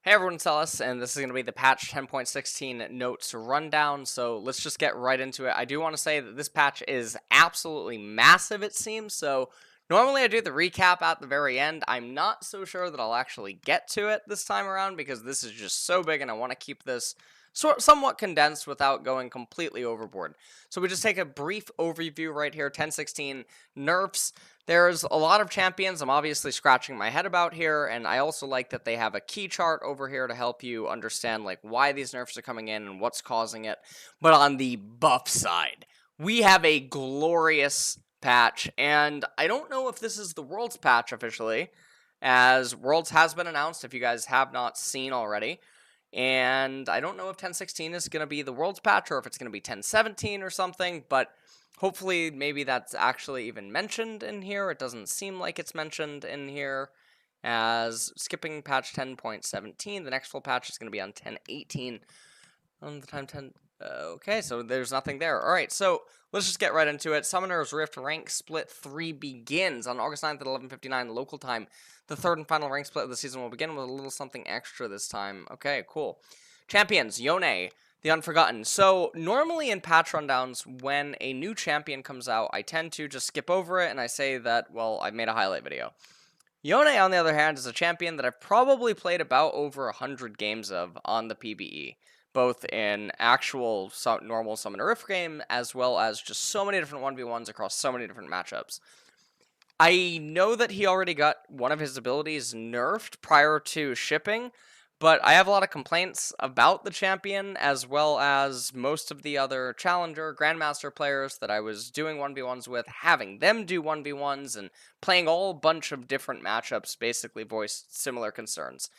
Hey everyone, it's Ellis, and this is going to be the patch 10.16 notes rundown, so let's just get right into it. I do want to say that this patch is absolutely massive, it seems, so normally I do the recap at the very end. I'm not so sure that I'll actually get to it this time around, because this is just so big, and I want to keep this somewhat condensed without going completely overboard. So we just take a brief overview right here, 10.16 nerfs. There's a lot of champions I'm obviously scratching my head about here, and I also like that they have a key chart over here to help you understand like why these nerfs are coming in and what's causing it. But on the buff side, we have a glorious patch, and I don't know if this is the Worlds patch officially, as Worlds has been announced if you guys have not seen already. And I don't know if 10.16 is going to be the Worlds patch or if it's going to be 10.17 or something, but hopefully, maybe that's actually even mentioned in here. It doesn't seem like it's mentioned in here. As skipping patch 10.17, the next full patch is going to be on 10.18. On the time 10. Okay, so there's nothing there. Alright, so let's just get right into it. Summoner's Rift Rank Split 3 begins on August 9th at 11:59 local time. The third and final rank split of the season will begin with a little something extra this time. Okay, cool. Champions, Yone, the Unforgotten. So, normally in patch rundowns, when a new champion comes out, I tend to just skip over it and I say that, well, I made a highlight video. Yone, on the other hand, is a champion that I've probably played about over 100 games of on the PBE, both in actual normal Summoner Rift game, as well as just so many different 1v1s across so many different matchups. I know that he already got one of his abilities nerfed prior to shipping, but I have a lot of complaints about the champion, as well as most of the other Challenger, Grandmaster players that I was doing 1v1s with, having them do 1v1s, and playing all a bunch of different matchups basically voiced similar concerns.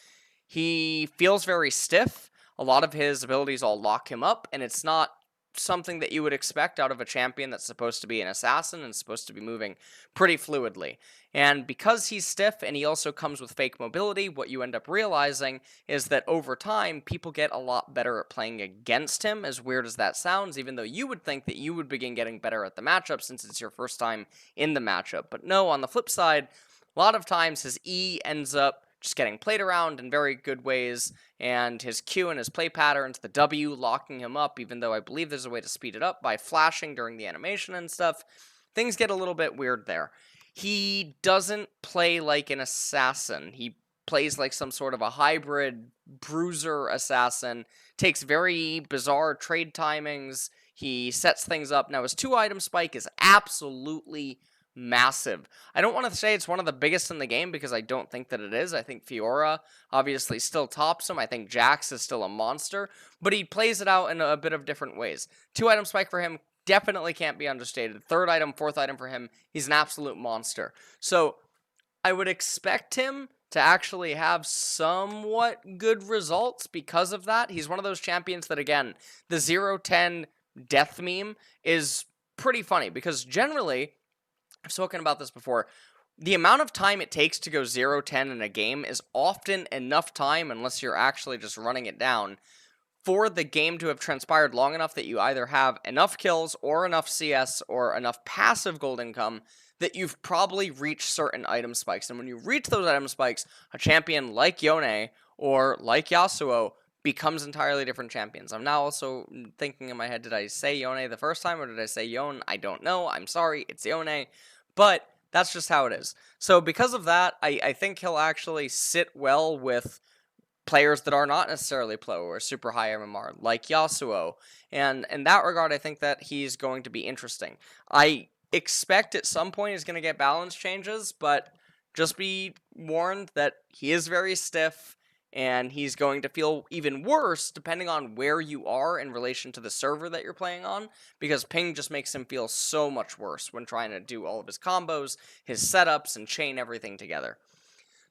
He feels very stiff. A lot of his abilities all lock him up, and it's not something that you would expect out of a champion that's supposed to be an assassin and supposed to be moving pretty fluidly. And because he's stiff and he also comes with fake mobility, what you end up realizing is that over time, people get a lot better at playing against him, as weird as that sounds, even though you would think that you would begin getting better at the matchup since it's your first time in the matchup. But no, on the flip side, a lot of times his E ends up just getting played around in very good ways, and his Q and his play patterns, the W locking him up, even though I believe there's a way to speed it up by flashing during the animation and stuff, things get a little bit weird there. He doesn't play like an assassin. He plays like some sort of a hybrid bruiser assassin, takes very bizarre trade timings, he sets things up. Now, his 2-item spike is absolutely massive. I don't want to say it's one of the biggest in the game because I don't think that it is. I think Fiora obviously still tops him. I think Jax is still a monster, but he plays it out in a bit of different ways. 2-item spike for him definitely can't be understated. 3rd item, 4th item for him, he's an absolute monster. So I would expect him to actually have somewhat good results because of that. He's one of those champions that, again, the 0-10 death meme is pretty funny because generally, I've spoken about this before, the amount of time it takes to go 0-10 in a game is often enough time, unless you're actually just running it down, for the game to have transpired long enough that you either have enough kills or enough CS or enough passive gold income that you've probably reached certain item spikes. And when you reach those item spikes, a champion like Yone or like Yasuo becomes entirely different champions. I'm now also thinking in my head, did I say Yone the first time or did I say Yone? I don't know. I'm sorry. It's Yone. But that's just how it is. So because of that, I think he'll actually sit well with players that are not necessarily Plo or super high MMR, like Yasuo. And in that regard, I think that he's going to be interesting. I expect at some point he's going to get balance changes, but just be warned that he is very stiff, and he's going to feel even worse depending on where you are in relation to the server that you're playing on, because ping just makes him feel so much worse when trying to do all of his combos, his setups, and chain everything together.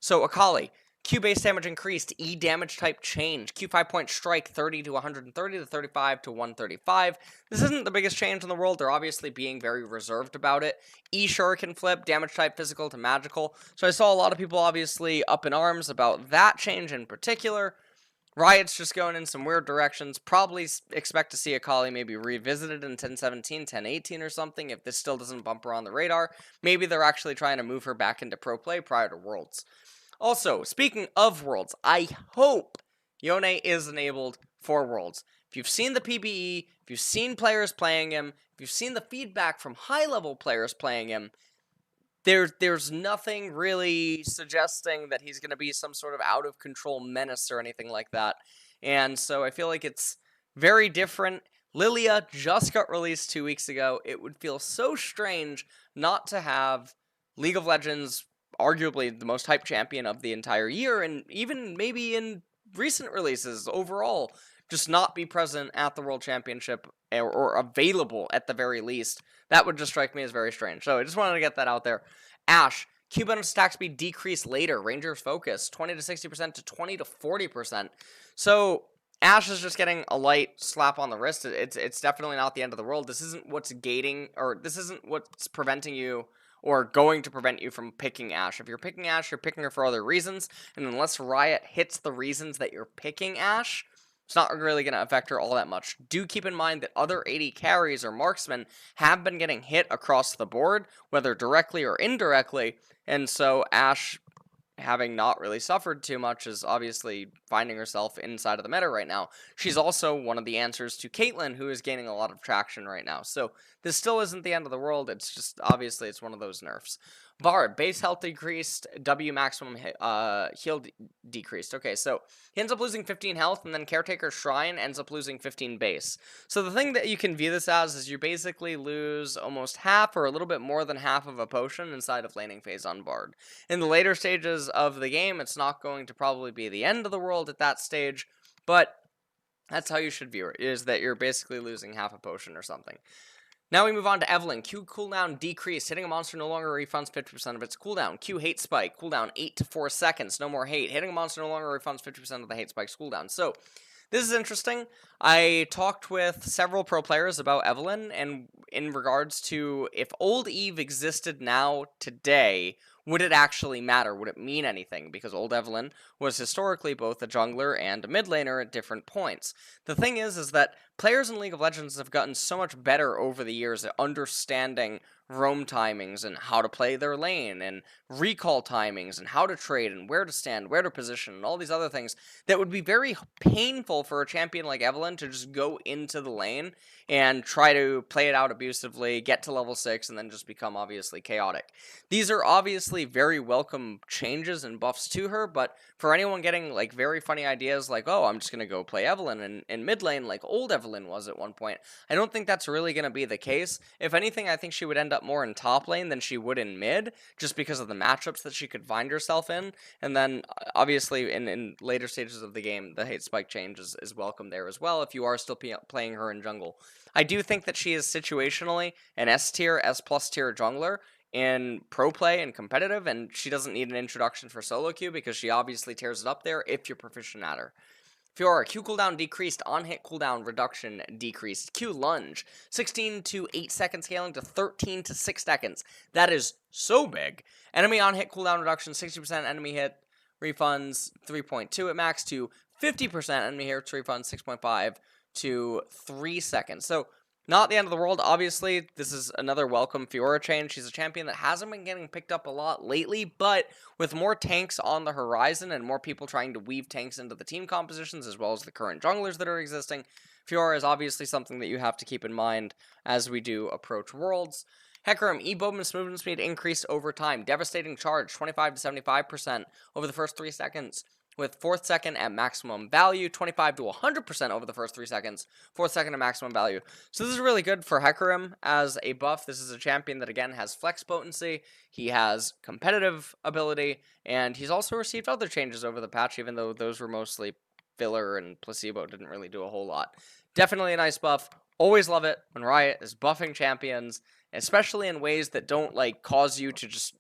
So Akali, Q base damage increased, E damage type change, Q 5-point strike 30 to 130 to 35 to 135. This isn't the biggest change in the world, they're obviously being very reserved about it. E shuriken flip, damage type physical to magical. So I saw a lot of people obviously up in arms about that change in particular. Riot's just going in some weird directions. Probably expect to see Akali maybe revisited in 10.17, 10.18 or something if this still doesn't bump her on the radar. Maybe they're actually trying to move her back into pro play prior to Worlds. Also, speaking of Worlds, I hope Yone is enabled for Worlds. If you've seen the PBE, if you've seen players playing him, if you've seen the feedback from high-level players playing him, there's nothing really suggesting that he's going to be some sort of out-of-control menace or anything like that. And so I feel like it's very different. Lilia just got released 2 weeks ago. It would feel so strange not to have League of Legends, arguably the most hyped champion of the entire year, and even maybe in recent releases overall, just not be present at the World Championship or available at the very least. That would just strike me as very strange. So I just wanted to get that out there. Ashe, Q bonus attack speed decreased later. Ranger's focus, 20 to 60% to 20 to 40%. So Ashe is just getting a light slap on the wrist. It's definitely not the end of the world. This isn't what's gating, or this isn't what's preventing you or going to prevent you from picking Ashe. If you're picking Ashe, you're picking her for other reasons, and unless Riot hits the reasons that you're picking Ashe, it's not really going to affect her all that much. Do keep in mind that other AD carries or marksmen have been getting hit across the board, whether directly or indirectly, and so Ashe, having not really suffered too much, is obviously finding herself inside of the meta right now. She's also one of the answers to Caitlyn, who is gaining a lot of traction right now. So this still isn't the end of the world. It's just, obviously, it's one of those nerfs. Bard, base health decreased, W maximum heal decreased. Okay, so he ends up losing 15 health, and then Caretaker Shrine ends up losing 15 base. So the thing that you can view this as is you basically lose almost half or a little bit more than half of a potion inside of laning phase on Bard. In the later stages of the game, it's not going to probably be the end of the world at that stage, but that's how you should view it, is that you're basically losing half a potion or something. Now we move on to Evelynn. Q cooldown decreased. Hitting a monster no longer refunds 50% of its cooldown. Q hate spike. Cooldown 8 to 4 seconds. No more hate. Hitting a monster no longer refunds 50% of the hate spike's cooldown. So, this is interesting. I talked with several pro players about Evelynn, and in regards to if old Eve existed now, today, would it actually matter? Would it mean anything? Because old Evelynn was historically both a jungler and a mid laner at different points. The thing is that players in League of Legends have gotten so much better over the years at understanding roam timings and how to play their lane and recall timings and how to trade and where to stand, where to position, and all these other things that would be very painful for a champion like Evelynn to just go into the lane and try to play it out abusively, get to level 6, and then just become obviously chaotic. These are obviously very welcome changes and buffs to her, but for anyone getting like very funny ideas like, oh, I'm just going to go play Evelynn in mid lane like old Evelynn was at one point, I don't think that's really going to be the case. If anything, I think she would end up more in top lane than she would in mid, just because of the matchups that she could find herself in. And then obviously in later stages of the game, the hate spike change is welcome there as well if you are still playing her in jungle. I do think that she is situationally an S tier, S plus tier jungler in pro play and competitive, and she doesn't need an introduction for solo queue because she obviously tears it up there if you're proficient at her. Fiora, Q cooldown decreased, on hit cooldown reduction decreased. Q lunge, 16 to 8 seconds scaling to 13 to 6 seconds. That is so big. Enemy on hit cooldown reduction, 60% enemy hit refunds 3.2 at max to 50% enemy hit refunds 6.5 to 3 seconds. So not the end of the world. Obviously, this is another welcome Fiora change. She's a champion that hasn't been getting picked up a lot lately, but with more tanks on the horizon and more people trying to weave tanks into the team compositions, as well as the current junglers that are existing, Fiora is obviously something that you have to keep in mind as we do approach Worlds. Hecarim, E-Bowman's movement speed increased over time. Devastating charge, 25 to 75% over the first 3 seconds. With 4th second at maximum value, 25 to 100% over the first 3 seconds, 4th second at maximum value. So this is really good for Hecarim as a buff. This is a champion that, again, has flex potency, he has competitive ability, and he's also received other changes over the patch, even though those were mostly filler and placebo, didn't really do a whole lot. Definitely a nice buff. Always love it when Riot is buffing champions, especially in ways that don't, like, cause you to just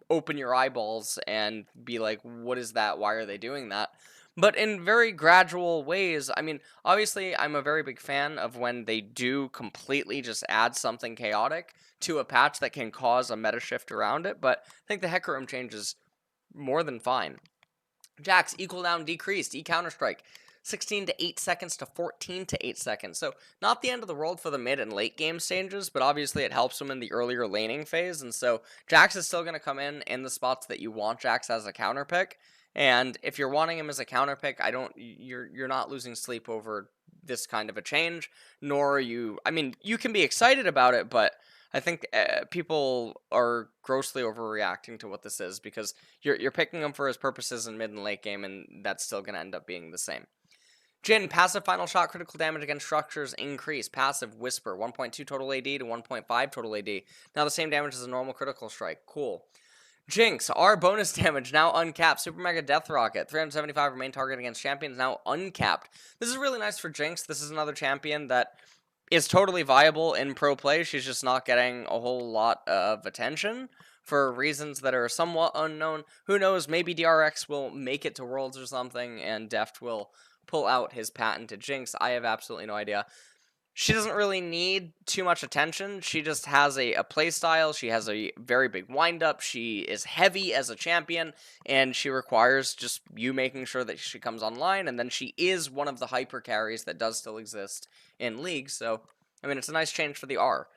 open your eyeballs and be like, what is that? Why are they doing that? But in very gradual ways. I mean, obviously, I'm a very big fan of when they do completely just add something chaotic to a patch that can cause a meta shift around it, but I think the Hecarim change is more than fine. Jax, E cooldown decreased, E Counter-Strike, 16 to 8 seconds to 14 to 8 seconds. So not the end of the world for the mid and late game stages, but obviously it helps them in the earlier laning phase. And so Jax is still going to come in the spots that you want Jax as a counter pick. And if you're wanting him as a counter pick, you're not losing sleep over this kind of a change, nor are you. I mean, you can be excited about it, but I think people are grossly overreacting to what this is because you're picking him for his purposes in mid and late game, and that's still going to end up being the same. Jhin, passive final shot, critical damage against structures increase. Passive whisper, 1.2 total AD to 1.5 total AD. Now the same damage as a normal critical strike. Cool. Jinx, our bonus damage now uncapped. Super Mega Death Rocket, 375 remain target against champions now uncapped. This is really nice for Jinx. This is another champion that is totally viable in pro play. She's just not getting a whole lot of attention for reasons that are somewhat unknown. Who knows, maybe DRX will make it to Worlds or something, and Deft will pull out his patented Jinx. I have absolutely no idea. She doesn't really need too much attention. She just has a play style. She has a very big windup. She is heavy as a champion, and she requires just you making sure that she comes online, and then she is one of the hyper carries that does still exist in League. So, I mean, it's a nice change for the R.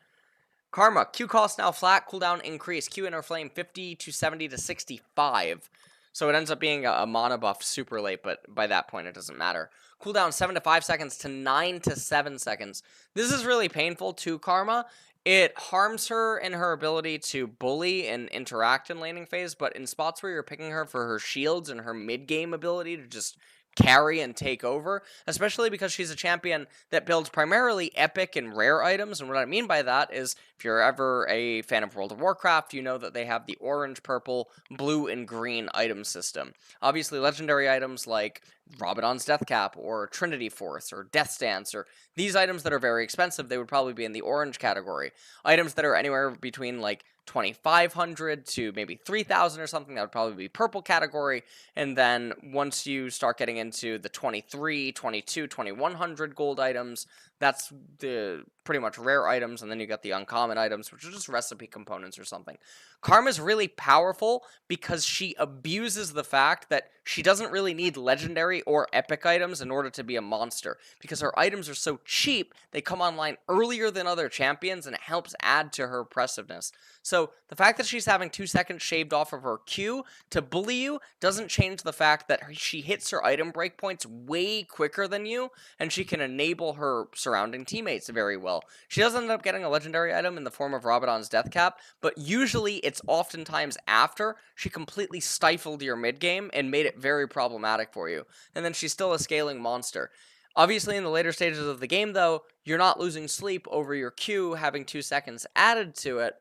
Karma, Q cost now flat, cooldown increase. Q Inner Flame 50 to 70 to 65. So it ends up being a mana buff super late, but by that point it doesn't matter. Cooldown 7 to 5 seconds to 9 to 7 seconds. This is really painful to Karma. It harms her in her ability to bully and interact in laning phase, but in spots where you're picking her for her shields and her mid-game ability to just carry and take over, especially because she's a champion that builds primarily epic and rare items. And what I mean by that is if you're ever a fan of World of Warcraft, you know that they have the orange, purple, blue, and green item system. Obviously, legendary items like Rabadon's Death Cap or Trinity Force or Death Stance or these items that are very expensive, they would probably be in the orange category. Items that are anywhere between like 2,500 to maybe 3,000 or something, that would probably be purple category. And then once you start getting into the 23, 22, 2,100 gold items, that's the pretty much rare items. And then you got the uncommon items, which are just recipe components or something. Karma's really powerful because she abuses the fact that she doesn't really need legendary or epic items in order to be a monster. Because her items are so cheap, they come online earlier than other champions, and it helps add to her oppressiveness. So the fact that she's having 2 seconds shaved off of her Q to bully you doesn't change the fact that she hits her item breakpoints way quicker than you, and she can enable her surrounding teammates very well. She does end up getting a legendary item in the form of Rabadon's Death Cap, but usually it's oftentimes after she completely stifled your mid game and made it very problematic for you. And then she's still a scaling monster. Obviously, in the later stages of the game, though, you're not losing sleep over your Q having 2 seconds added to it.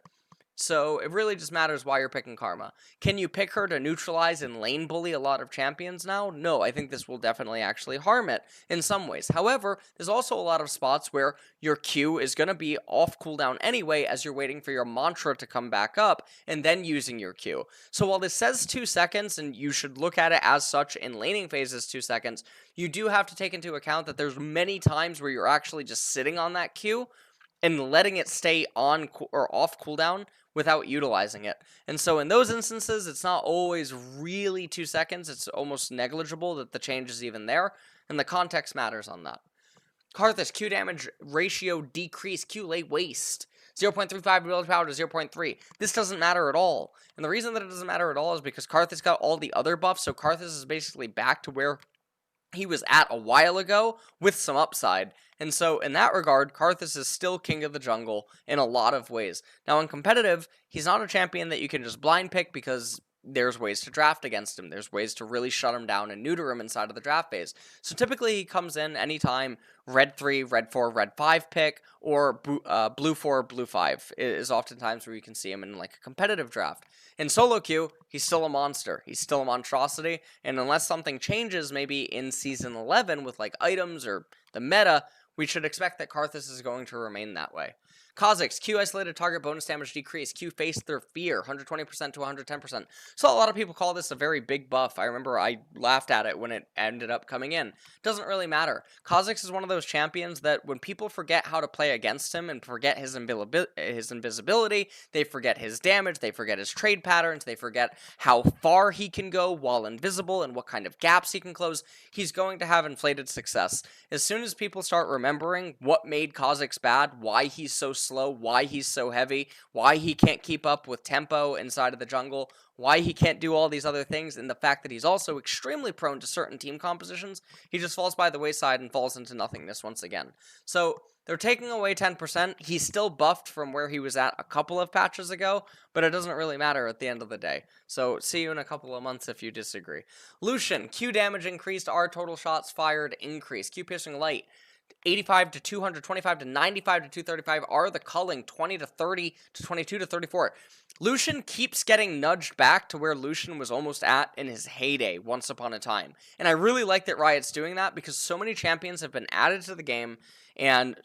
So it really just matters why you're picking Karma. Can you pick her to neutralize and lane bully a lot of champions now? No, I think this will definitely actually harm it in some ways. However, there's also a lot of spots where your Q is going to be off cooldown anyway as you're waiting for your mantra to come back up and then using your Q. So while this says 2 seconds and you should look at it as such in laning phases 2 seconds, you do have to take into account that there's many times where you're actually just sitting on that Q and letting it stay on or off cooldown without utilizing it. And so in those instances, it's not always really 2 seconds. It's almost negligible that the change is even there, and the context matters on that. Karthus, Q damage ratio decrease, Q late waste. 0.35 ability power to 0.3. This doesn't matter at all. And the reason that it doesn't matter at all is because Karthus got all the other buffs, so Karthus is basically back to where he was at a while ago with some upside. And so in that regard, Karthus is still king of the jungle in a lot of ways. Now in competitive, he's not a champion that you can just blind pick because there's ways to draft against him. There's ways to really shut him down and neuter him inside of the draft phase. So typically he comes in anytime red 3, red 4, red 5 pick, or blue 4, blue 5 is oftentimes where you can see him in like a competitive draft. In solo queue, he's still a monster. He's still a monstrosity, and unless something changes maybe in Season 11 with like items or the meta, we should expect that Karthus is going to remain that way. Kha'Zix, Q isolated target bonus damage decrease. Q face their fear, 120% to 110%. So a lot of people call this a very big buff. I remember I laughed at it when it ended up coming in. Doesn't really matter. Kha'Zix is one of those champions that when people forget how to play against him and forget his invisibility, they forget his damage, they forget his trade patterns, they forget how far he can go while invisible and what kind of gaps he can close, he's going to have inflated success. As soon as people start remembering what made Kha'Zix bad, why he's so slow, why he's so heavy, why he can't keep up with tempo inside of the jungle, why he can't do all these other things, and the fact that he's also extremely prone to certain team compositions. He just falls by the wayside and falls into nothingness once again. So they're taking away 10%. He's still buffed from where he was at a couple of patches ago, but it doesn't really matter at the end of the day. So see you in a couple of months if you disagree. Lucian, Q damage increased, R total shots fired increased. Q piercing light, 85 to 225 to 95 to 235. R the culling, 20 to 30 to 22 to 34. Lucian keeps getting nudged back to where Lucian was almost at in his heyday once upon a time. And I really like that Riot's doing that because so many champions have been added to the game and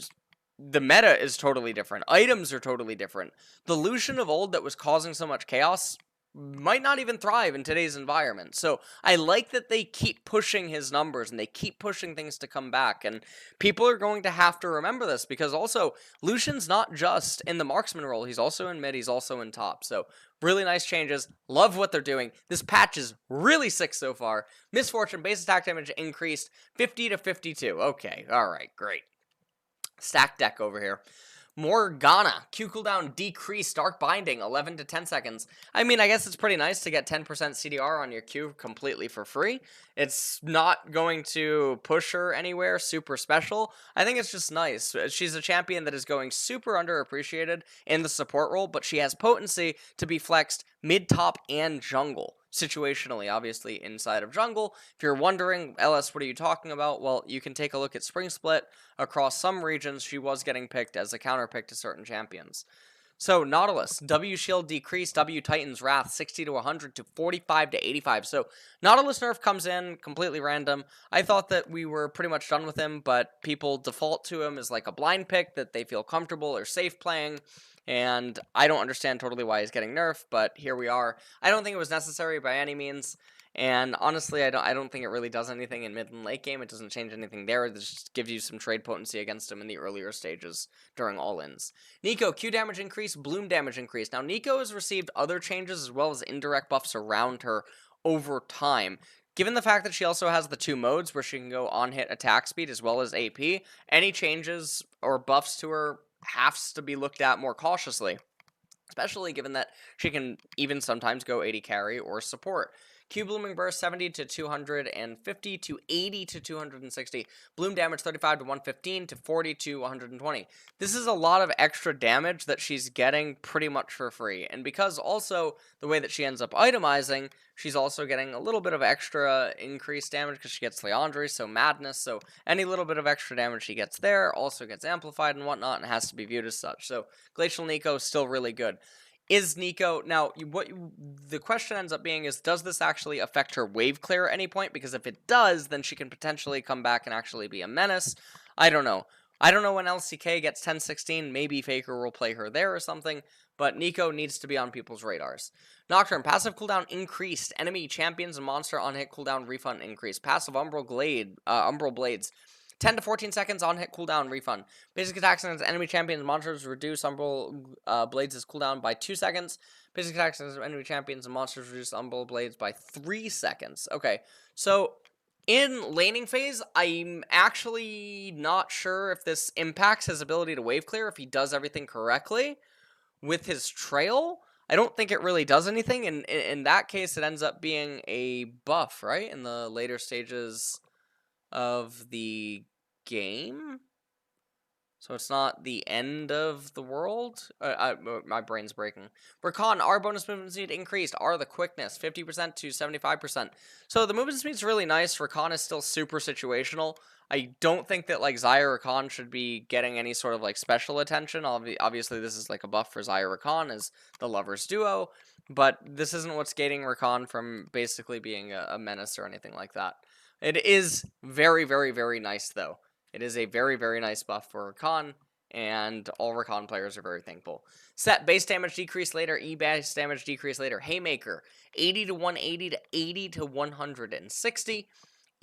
the meta is totally different. Items are totally different. The Lucian of old that was causing so much chaos might not even thrive in today's environment. So I like that they keep pushing his numbers and they keep pushing things to come back. And people are going to have to remember this because also Lucian's not just in the marksman role. He's also in mid. He's also in top. So really nice changes. Love what they're doing. This patch is really sick so far. Misfortune, base attack damage increased 50 to 52. Okay. All right. Great. Stack deck over here. Morgana, Q cooldown decreased, Dark Binding, 11 to 10 seconds. I mean, I guess it's pretty nice to get 10% CDR on your Q completely for free. It's not going to push her anywhere super special. I think it's just nice. She's a champion that is going super underappreciated in the support role, but she has potency to be flexed mid, top, and jungle. Situationally, obviously, inside of jungle. If you're wondering, LS, what are you talking about? Well, you can take a look at Spring Split. Across some regions, she was getting picked as a counter pick to certain champions. So, Nautilus, W shield decreased, W Titan's Wrath 60 to 100 to 45 to 85. So, Nautilus nerf comes in completely random. I thought that we were pretty much done with him, but people default to him as like a blind pick that they feel comfortable or safe playing. And I don't understand totally why he's getting nerfed, but here we are. I don't think it was necessary by any means. And honestly, I don't think it really does anything in mid and late game. It doesn't change anything there. It just gives you some trade potency against him in the earlier stages during all-ins. Neeko, Q damage increase, Bloom damage increase. Now, Neeko has received other changes as well as indirect buffs around her over time. Given the fact that she also has the two modes where she can go on-hit attack speed as well as AP, any changes or buffs to her has to be looked at more cautiously, especially given that she can even sometimes go 80 carry or support. Q Blooming Burst 70 to 250 to 80 to 260. Bloom damage 35 to 115 to 40 to 120. This is a lot of extra damage that she's getting pretty much for free. And because also the way that she ends up itemizing, she's also getting a little bit of extra increased damage because she gets Leandre, so Madness. So any little bit of extra damage she gets there also gets amplified and whatnot and has to be viewed as such. So Glacial Neeko is still really good. Is Neeko now? The question ends up being is, does this actually affect her wave clear at any point? Because if it does, then she can potentially come back and actually be a menace. I don't know. I don't know when LCK gets 10-16. Maybe Faker will play her there or something. But Neeko needs to be on people's radars. Nocturne, passive cooldown increased. Enemy champions and monster on hit cooldown refund increased. Passive Umbral Blades. 10 to 14 seconds on hit cooldown refund. Basic attacks against enemy champions monsters reduce Umbral Blades' cooldown by 2 seconds. Basic attacks against enemy champions and monsters reduce Umbral Blades by 3 seconds. Okay, so in laning phase, I'm actually not sure if this impacts his ability to wave clear if he does everything correctly with his trail. I don't think it really does anything. In that case, it ends up being a buff, right? In the later stages of the game, so it's not the end of the world. My brain's breaking. Rakan, R bonus movement speed increased. R the quickness 50% to 75%. So the movement speed's really nice. Rakan is still super situational. I don't think that like Xayah Rakan should be getting any sort of like special attention. Obviously, this is like a buff for Xayah Rakan as the lovers duo, but this isn't what's gating Rakan from basically being a menace or anything like that. It is very, very, very nice, though. It is a very, very nice buff for Rakan, and all Rakan players are very thankful. Set, base damage decrease later, E base damage decrease later. Haymaker, 80 to 180 to 80 to 160.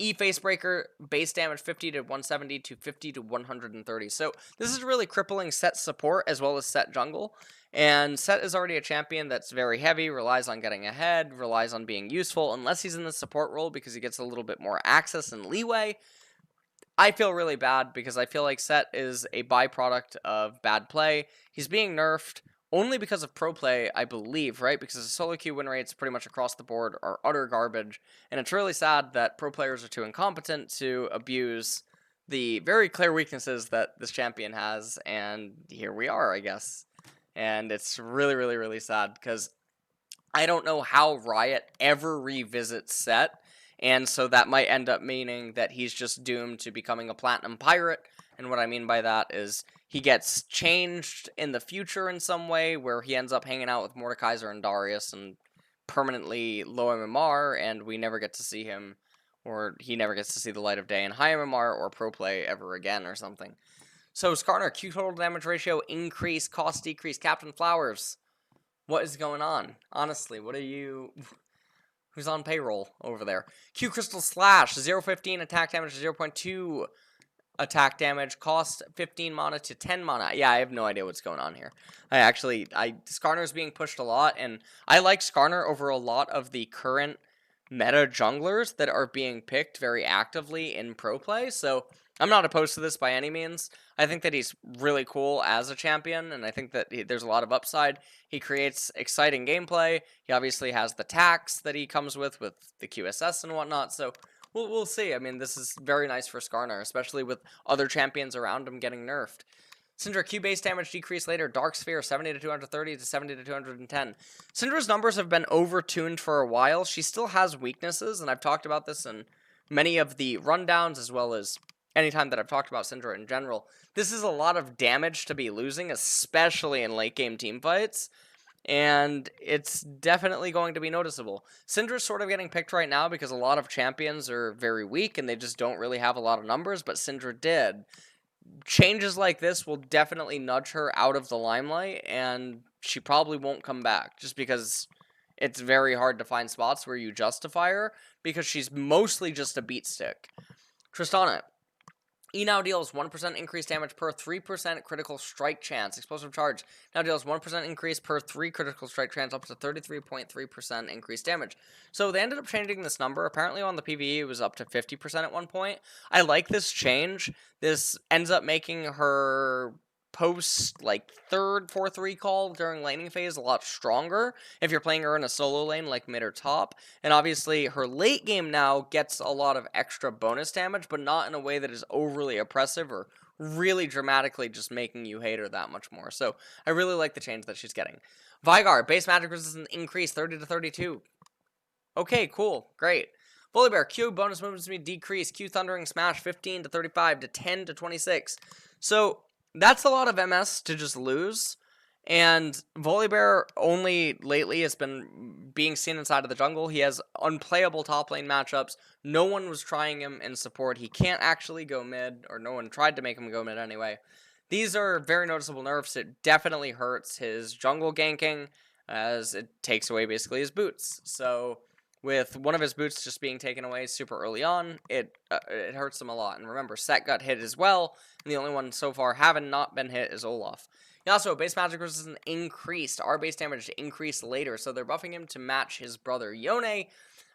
E Facebreaker, base damage 50 to 170 to 50 to 130. So this is really crippling Set support as well as Set jungle. And Set is already a champion that's very heavy, relies on getting ahead, relies on being useful, unless he's in the support role because he gets a little bit more access and leeway. I feel really bad because I feel like Set is a byproduct of bad play. He's being nerfed only because of pro play, I believe, right? Because the solo queue win rates pretty much across the board are utter garbage, and it's really sad that pro players are too incompetent to abuse the very clear weaknesses that this champion has, and here we are, I guess. And it's really, really, really sad because I don't know how Riot ever revisits Set, and so that might end up meaning that he's just doomed to becoming a Platinum Pirate. And what I mean by that is he gets changed in the future in some way, where he ends up hanging out with Mordekaiser and Darius and permanently low MMR, and we never get to see him, or he never gets to see the light of day in high MMR or pro play ever again or something. So Skarner, Q total damage ratio increase, cost decrease, Captain Flowers. What is going on? Honestly, what are you... Who's on payroll over there? Q Crystal Slash, 0.15 attack damage, 0.2 attack damage, cost 15 mana to 10 mana. Yeah, I have no idea what's going on here. Skarner's being pushed a lot, and I like Skarner over a lot of the current meta junglers that are being picked very actively in pro play, so I'm not opposed to this by any means. I think that he's really cool as a champion, and I think that there's a lot of upside. He creates exciting gameplay. He obviously has the tax that he comes with the QSS and whatnot, so we'll see. I mean, this is very nice for Skarner, especially with other champions around him getting nerfed. Syndra, Q base damage decrease later. Dark Sphere, 70 to 230 to 70 to 210. Syndra's numbers have been overtuned for a while. She still has weaknesses, and I've talked about this in many of the rundowns, as well as anytime that I've talked about Syndra in general. This is a lot of damage to be losing, especially in late game team fights, and it's definitely going to be noticeable. Syndra's sort of getting picked right now because a lot of champions are very weak, and they just don't really have a lot of numbers, but Syndra did. Changes like this will definitely nudge her out of the limelight, and she probably won't come back, just because it's very hard to find spots where you justify her, because she's mostly just a beat stick. Tristana. E now deals 1% increased damage per 3% critical strike chance. Explosive Charge now deals 1% increase per 3 critical strike chance, up to 33.3% increased damage. So they ended up changing this number. Apparently on the PvE it was up to 50% at one point. I like this change. This ends up making her post third, fourth recall during laning phase a lot stronger if you're playing her in a solo lane like mid or top. And obviously her late game now gets a lot of extra bonus damage, but not in a way that is overly oppressive or really dramatically just making you hate her that much more. So I really like the change that she's getting. Veigar, base magic resistance increase 30 to 32. Okay, cool, great. Volibear, Q bonus movement speed decrease, Q Thundering Smash 15 to 35 to 10 to 26. So that's a lot of MS to just lose, and Volibear only lately has been being seen inside of the jungle. He has unplayable top lane matchups. No one was trying him in support. He can't actually go mid, or no one tried to make him go mid anyway. These are very noticeable nerfs. It definitely hurts his jungle ganking, as it takes away basically his boots. So with one of his boots just being taken away super early on, it hurts him a lot. And remember, Set got hit as well, and the only one so far having not been hit is Olaf. Also, base magic resistance increased. Our base damage increased later, so they're buffing him to match his brother Yone.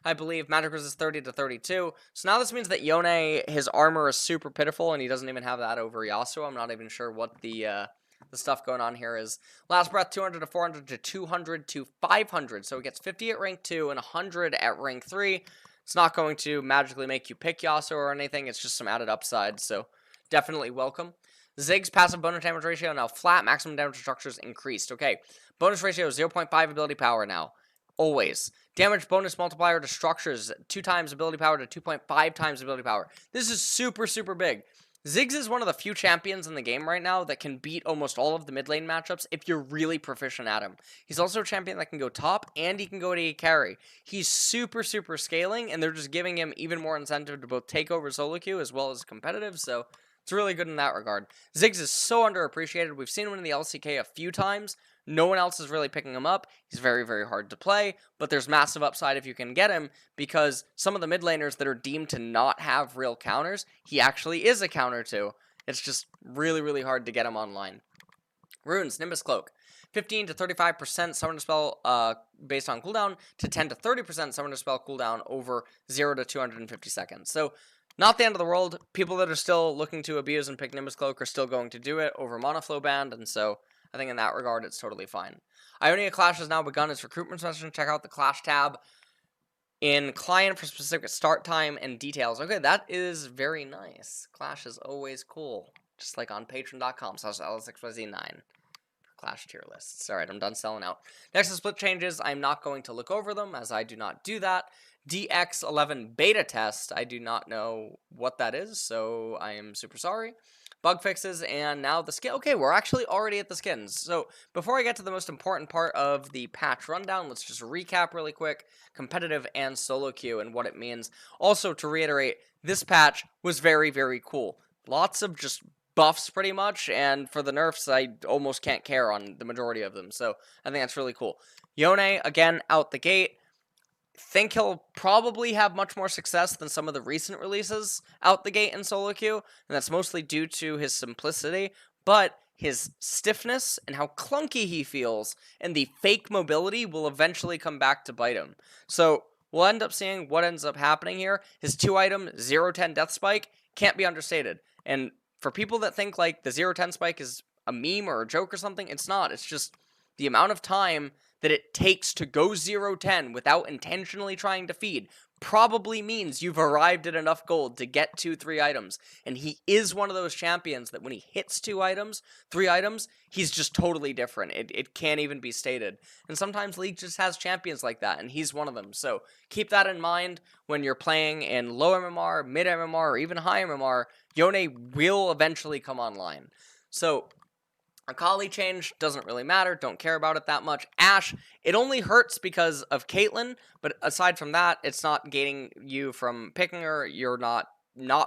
I believe magic resistance 30 to 32. So now this means that Yone, his armor is super pitiful, and he doesn't even have that over Yasuo. I'm not even sure what the stuff going on here is. Last breath 200 to 400 to 200 to 500. So it gets 50 at rank 2 and 100 at rank 3. It's not going to magically make you pick Yasuo or anything. It's just some added upside. So definitely welcome. Zig's passive bonus damage ratio now flat. Maximum damage to structures increased. Okay. Bonus ratio 0.5 ability power now. Always. Damage bonus multiplier to structures 2 times ability power to 2.5 times ability power. This is super, super big. Ziggs is one of the few champions in the game right now that can beat almost all of the mid lane matchups if you're really proficient at him. He's also a champion that can go top, and he can go to carry. He's super, super scaling, and they're just giving him even more incentive to both take over solo queue as well as competitive, so it's really good in that regard. Ziggs is so underappreciated. We've seen him in the LCK a few times. No one else is really picking him up. He's very, very hard to play, but there's massive upside if you can get him, because some of the mid laners that are deemed to not have real counters, he actually is a counter to. It's just really, really hard to get him online. Runes, Nimbus Cloak. 15 to 35% summon spell based on cooldown, to 10 to 30% summon spell cooldown over 0 to 250 seconds. So Not the end of the world. People that are still looking to abuse and pick Nimbus Cloak are still going to do it over Monoflow Band, and so I think in that regard it's totally fine. Ionia Clash has now begun its recruitment session. Check out the Clash tab in client for specific start time and details. Okay, that is very nice. Clash is always cool. Just like on patreon.com/LSXYZ9. Clash tier lists. Alright, I'm done selling out. Next is split changes. I'm not going to look over them, as I do not do that. DX11 beta test. I do not know what that is, so I am super sorry. Bug fixes, and now the skin. Okay, we're actually already at the skins. So before I get to the most important part of the patch rundown, let's just recap really quick competitive and solo queue and what it means. Also, to reiterate, this patch was very, very cool. Lots of just buffs pretty much, and for the nerfs, I almost can't care on the majority of them, so I think that's really cool. Yone, again, out the gate. Think he'll probably have much more success than some of the recent releases out the gate in solo queue, and that's mostly due to his simplicity, but his stiffness and how clunky he feels and the fake mobility will eventually come back to bite him. So we'll end up seeing what ends up happening here. His 2-item 0-10 death spike can't be understated, and for people that think like the 0-10 spike is a meme or a joke or something, it's not. It's just the amount of time that it takes to go 0-10 without intentionally trying to feed probably means you've arrived at enough gold to get 2-3 items. And he is one of those champions that when he hits 2 items, 3 items, he's just totally different. It can't even be stated. And sometimes League just has champions like that, and he's one of them. So keep that in mind when you're playing in low MMR, mid MMR, or even high MMR. Yone will eventually come online. So Akali change doesn't really matter. Don't care about it that much. Ashe, it only hurts because of Caitlyn, but aside from that, it's not gating you from picking her. You're not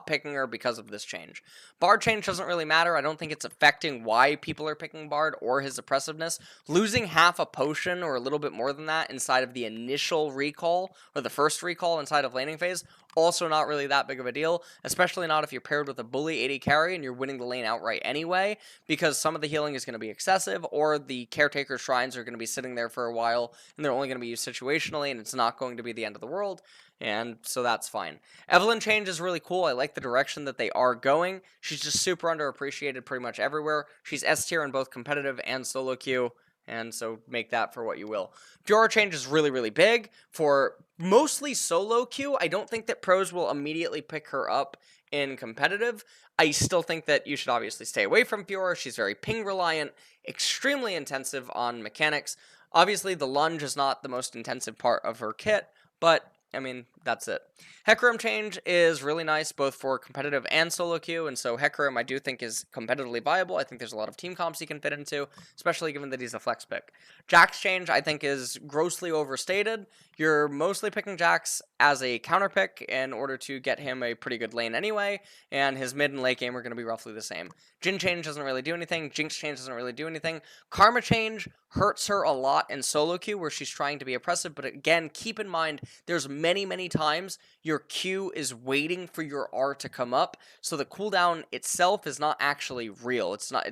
picking her because of this change. Bard change doesn't really matter. I don't think it's affecting why people are picking Bard or his oppressiveness. Losing half a potion or a little bit more than that inside of the initial recall or the first recall inside of laning phase, also not really that big of a deal, especially not if you're paired with a bully 80 carry and you're winning the lane outright anyway, because some of the healing is going to be excessive, or the caretaker shrines are going to be sitting there for a while and they're only going to be used situationally, and it's not going to be the end of the world. And so that's fine. Evelynn change is really cool. I like the direction that they are going. She's just super underappreciated pretty much everywhere. She's S tier in both competitive and solo queue, and so make that for what you will. Fiora change is really, really big. For mostly solo queue, I don't think that pros will immediately pick her up in competitive. I still think that you should obviously stay away from Fiora. She's very ping reliant, extremely intensive on mechanics. Obviously, the lunge is not the most intensive part of her kit, but I mean, that's it. Hecarim change is really nice both for competitive and solo queue, and so Hecarim I do think is competitively viable. I think there's a lot of team comps he can fit into, especially given that he's a flex pick. Jax change I think is grossly overstated. You're mostly picking Jax as a counter pick in order to get him a pretty good lane anyway, and his mid and late game are going to be roughly the same. Jhin change doesn't really do anything. Jinx change doesn't really do anything. Karma change hurts her a lot in solo queue where she's trying to be oppressive, but again, keep in mind there's many, many times your Q is waiting for your R to come up, so the cooldown itself is not actually real. It's not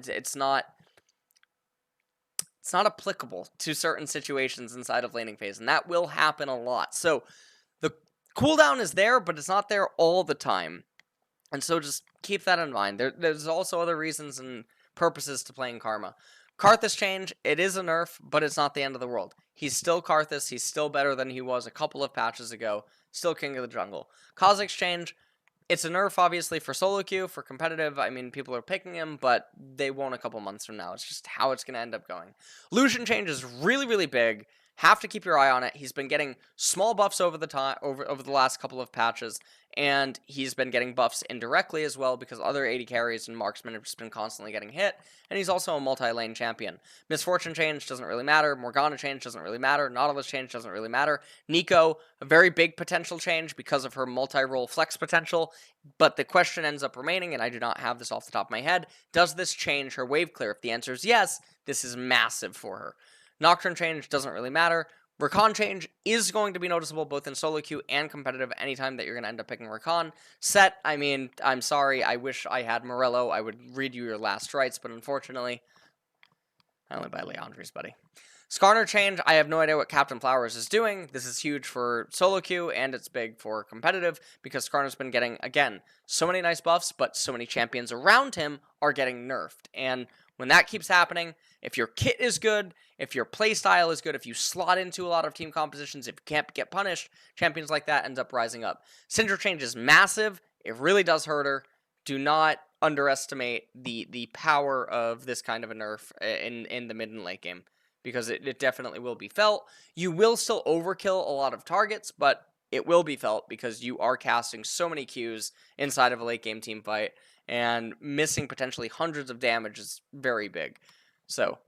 applicable to certain situations inside of laning phase, and that will happen a lot. So the cooldown is there, but it's not there all the time. And so just keep that in mind. There's also other reasons and purposes to playing Karma. Karthus change, it is a nerf, but it's not the end of the world. He's still Karthus. He's still better than he was a couple of patches ago. Still king of the jungle. Kha'Zix change, it's a nerf, obviously, for solo queue. For competitive, I mean, people are picking him, but they won't a couple months from now. It's just how it's going to end up going. Lucian change is really, really big. Have to keep your eye on it. He's been getting small buffs over the last couple of patches, and he's been getting buffs indirectly as well because other 80 carries and marksmen have just been constantly getting hit, and he's also a multi-lane champion. Misfortune change doesn't really matter. Morgana change doesn't really matter. Nautilus change doesn't really matter. Neeko, a very big potential change because of her multi-role flex potential, but the question ends up remaining, and I do not have this off the top of my head, does this change her wave clear? If the answer is yes, this is massive for her. Nocturne change doesn't really matter. Rakan change is going to be noticeable both in solo queue and competitive anytime that you're going to end up picking Rakan. Set, I mean, I'm sorry, I wish I had Morello. I would read you your last rites, but unfortunately, I only buy Leandri's, buddy. Skarner change, I have no idea what Captain Flowers is doing. This is huge for solo queue, and it's big for competitive, because Skarner's been getting, again, so many nice buffs, but so many champions around him are getting nerfed. And when that keeps happening, if your kit is good, if your playstyle is good, if you slot into a lot of team compositions, if you can't get punished, champions like that ends up rising up. Syndra change is massive. It really does hurt her. Do not underestimate the power of this kind of a nerf in the mid and late game, because it definitely will be felt. You will still overkill a lot of targets, but it will be felt because you are casting so many Qs inside of a late game team fight, and missing potentially hundreds of damage is very big. So,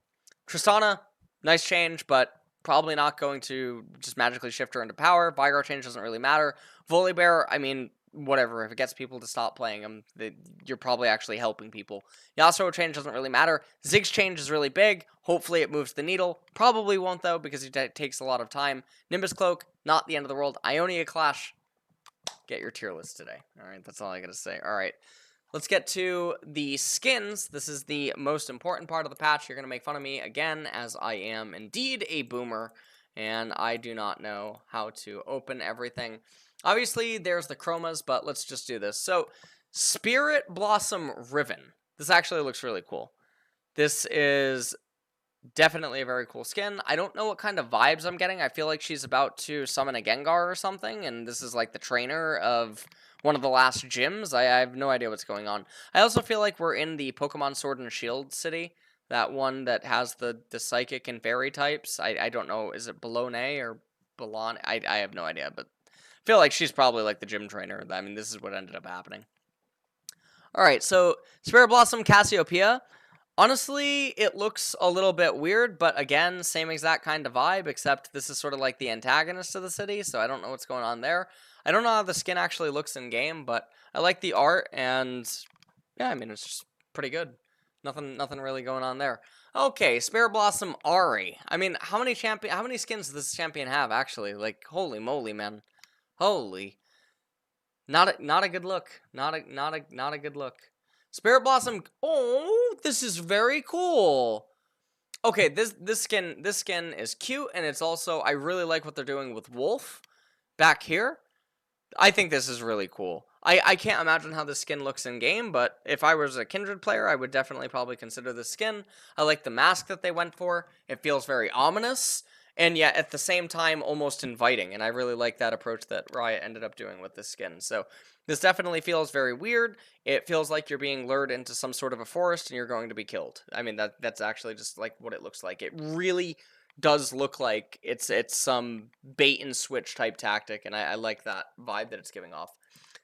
Tristana, nice change, but probably not going to just magically shift her into power. Veigar change doesn't really matter. Volibear, I mean, whatever. If it gets people to stop playing him, you're probably actually helping people. Yasuo change doesn't really matter. Ziggs change is really big. Hopefully it moves the needle. Probably won't, though, because it takes a lot of time. Nimbus Cloak, not the end of the world. Ionia Clash, get your tier list today. All right, that's all I got to say. All right. Let's get to the skins. This is the most important part of the patch. You're going to make fun of me again, as I am indeed a boomer, and I do not know how to open everything. Obviously, there's the chromas, but let's just do this. So, Spirit Blossom Riven. This actually looks really cool. This is definitely a very cool skin. I don't know what kind of vibes I'm getting. I feel like she's about to summon a Gengar or something, and this is like the trainer of one of the last gyms. I have no idea what's going on. I also feel like we're in the Pokemon Sword and Shield city. That one that has the psychic and fairy types. I don't know. Is it Bologna or Bologna? I have no idea, but I feel like she's probably like the gym trainer. I mean, this is what ended up happening. Alright, so Spirit Blossom Cassiopeia. Honestly, it looks a little bit weird, but again, same exact kind of vibe, except this is sort of like the antagonist of the city, so I don't know what's going on there. I don't know how the skin actually looks in game, but I like the art, and yeah, I mean, it's just pretty good. Nothing really going on there. Okay, Spirit Blossom Ari. I mean, how many skins does this champion have actually? Like, holy moly, man. Holy. Not a good look. Not a good look. Spirit Blossom. Oh, this is very cool. Okay, this skin is cute, and it's also, I really like what they're doing with Wolf back here. I think this is really cool. I can't imagine how this skin looks in game, but if I was a Kindred player, I would definitely probably consider this skin. I like the mask that they went for. It feels very ominous, and yet at the same time almost inviting, and I really like that approach that Riot ended up doing with this skin. So this definitely feels very weird. It feels like you're being lured into some sort of a forest and you're going to be killed. I mean, that's actually just like what it looks like. It really does look like it's some bait and switch type tactic, and I like that vibe that it's giving off.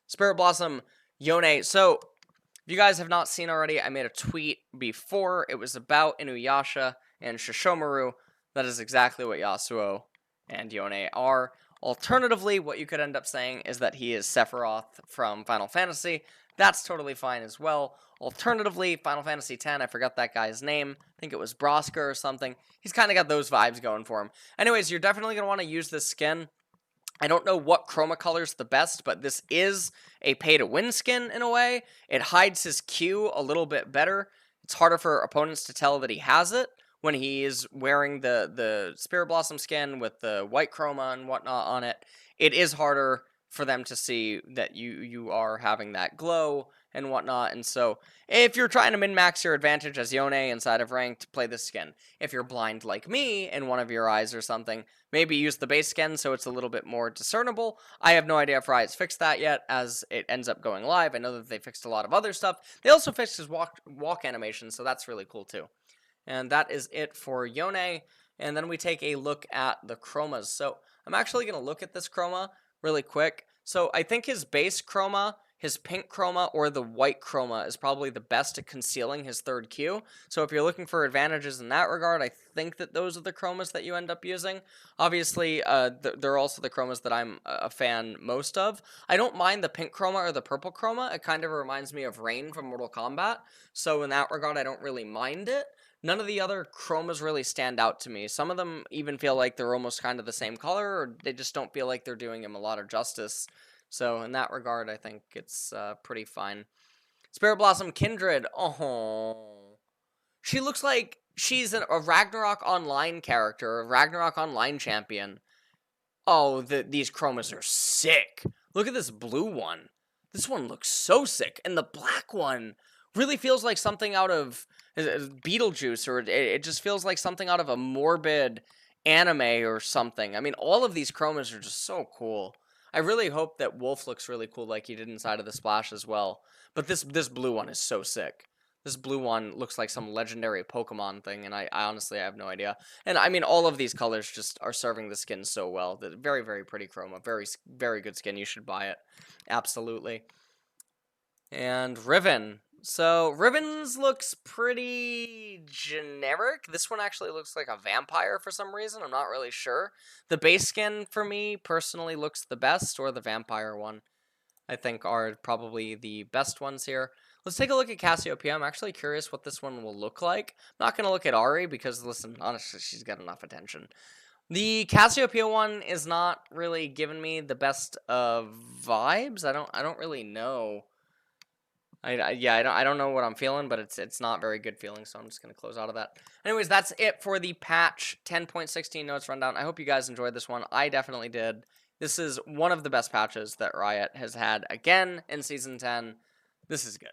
Spirit Blossom Yone. So, if you guys have not seen already, I made a tweet before. It was about Inuyasha and Shishomaru. That is exactly what Yasuo and Yone are. Alternatively, what you could end up saying is that he is Sephiroth from Final Fantasy. That's totally fine as well. Alternatively, Final Fantasy X, I forgot that guy's name. I think it was Brosker or something. He's kind of got those vibes going for him. Anyways, you're definitely going to want to use this skin. I don't know what chroma color's the best, but this is a pay-to-win skin in a way. It hides his Q a little bit better. It's harder for opponents to tell that he has it when he is wearing the Spirit Blossom skin with the white chroma and whatnot on it. It is harder for them to see that you are having that glow and whatnot. And so if you're trying to min-max your advantage as Yone inside of ranked, play this skin. If you're blind like me in one of your eyes or something, maybe use the base skin so it's a little bit more discernible. I have no idea if Riot's fixed that yet as it ends up going live. I know that they fixed a lot of other stuff. They also fixed his walk animation, so that's really cool too. And that is it for Yone. And then we take a look at the chromas. So I'm actually going to look at this chroma really quick. So I think his base chroma, his pink chroma, or the white chroma is probably the best at concealing his third Q. So if you're looking for advantages in that regard, I think that those are the chromas that you end up using. Obviously, they're also the chromas that I'm a fan most of. I don't mind the pink chroma or the purple chroma. It kind of reminds me of Rain from Mortal Kombat. So in that regard, I don't really mind it. None of the other chromas really stand out to me. Some of them even feel like they're almost kind of the same color, or they just don't feel like they're doing him a lot of justice. So in that regard, I think it's pretty fine. Spirit Blossom Kindred. Oh, she looks like she's a Ragnarok Online character, a Ragnarok Online champion. Oh, these chromas are sick. Look at this blue one. This one looks so sick. And the black one really feels like something out of Beetlejuice, or it just feels like something out of a morbid anime or something. I mean, all of these chromas are just so cool. I really hope that Wolf looks really cool like he did inside of the Splash as well. But this blue one is so sick. This blue one looks like some legendary Pokemon thing, and I honestly have no idea. And I mean, all of these colors just are serving the skin so well. The very, very pretty chroma. Very good skin. You should buy it. Absolutely. And Riven. So, Riven's looks pretty generic. This one actually looks like a vampire for some reason. I'm not really sure. The base skin, for me, personally looks the best, or the vampire one, I think, are probably the best ones here. Let's take a look at Cassiopeia. I'm actually curious what this one will look like. I'm not going to look at Ari because, listen, honestly, she's got enough attention. The Cassiopeia one is not really giving me the best of vibes. I don't really know. I don't know what I'm feeling, but it's not very good feeling, so I'm just going to close out of that. Anyways, that's it for the patch 10.16 notes rundown. I hope you guys enjoyed this one. I definitely did. This is one of the best patches that Riot has had again in Season 10. This is good.